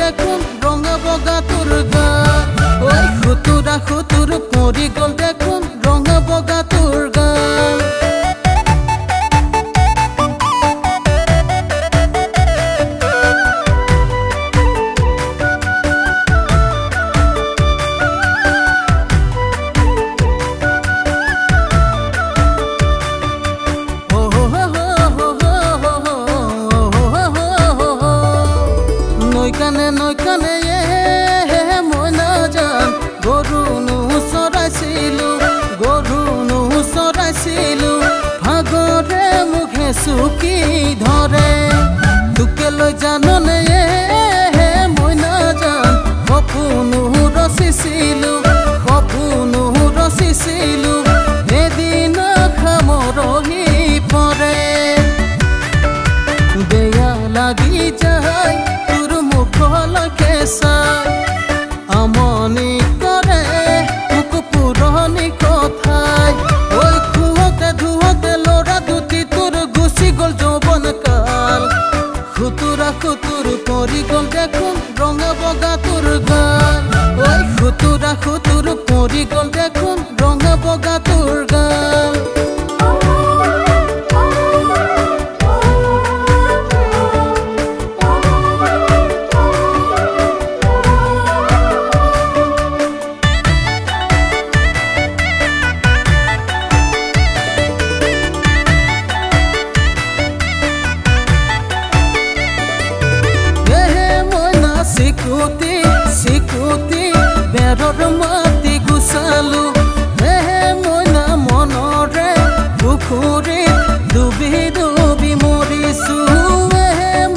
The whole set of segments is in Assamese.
দেখোন ৰঙা বগা তোৰ গাল ঐ খুতুৰা খুতুৰ পৰি গ'ল দেখোন ৰঙা বগা তোৰ গাল নৈ কানে মই নাজান গৰুনো চৰাইছিলো ভাগৰে মুখে চুকি ধৰে তোকে লৈ জাননে মই নাজান সপোনো ৰচিছিলো এদিন খামৰহি পৰে বেয়া লাগি যায় মুখলৈকে চাই আমনি কৰে মোক পুৰণি কথাই ঐ খুহতে ধুহতে ল'ৰা দুটি তোৰ গুচি গ'ল যৌৱন কাল খুতুৰা খুতুৰ পৰি গ'ল দেখোন ৰঙা বগা তোৰ গাল ঐ খুতুৰা খুতুৰ পৰি গ'ল দেখোন ৰঙা বগা তোৰ গাল চিকুতি বেৰৰ মাটি গুচালো মই না মনৰে পুখুৰীত ডুবি মৰিছো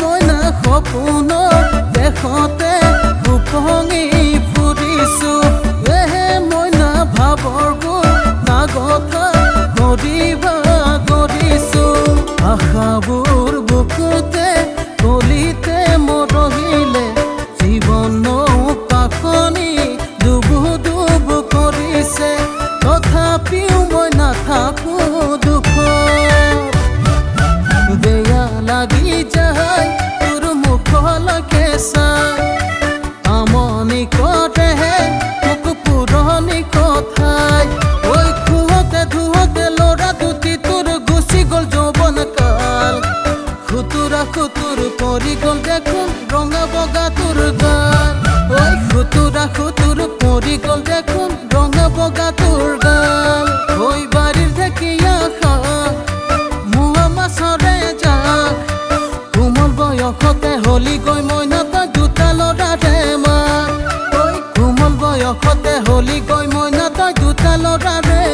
মই না সপোনৰ দেশতে উপঙি ফুৰিছো মই না ভাৱৰবোৰ নাগথা কৰিছো আশাবোৰ বুকুতে কলিতে মৰহিলে জীবন কাকনি দুবু কৰিছে তথাপিও মই নাথাকো দুখ বেয়া লাগি যায় তোৰ মুখলৈকে চাই আমনি কৰে মোক পুৰণি কথাই ঐ খুহতে ধুহতে ল'ৰা দুটি তোৰ গুচি গ'ল যৌৱন কাল খুতুৰা খুতুৰ পৰি গ'ল দেখোন ৰঙা বগা তোৰ গাল ঐ খুতুৰা খুতুৰ পৰি গ'ল দেখোন ৰঙা বগা তোৰ গাল ঐ বাৰীৰ ঢেকীয়া শাক মোৱা মাছৰে জাক কোমল বয়সতে হলি গৈ মই নাতা দুটা ল'ৰাৰে মাক ঐ কোমল বয়সতে হলি গৈ মই নাতা দুটা ল'ৰাৰে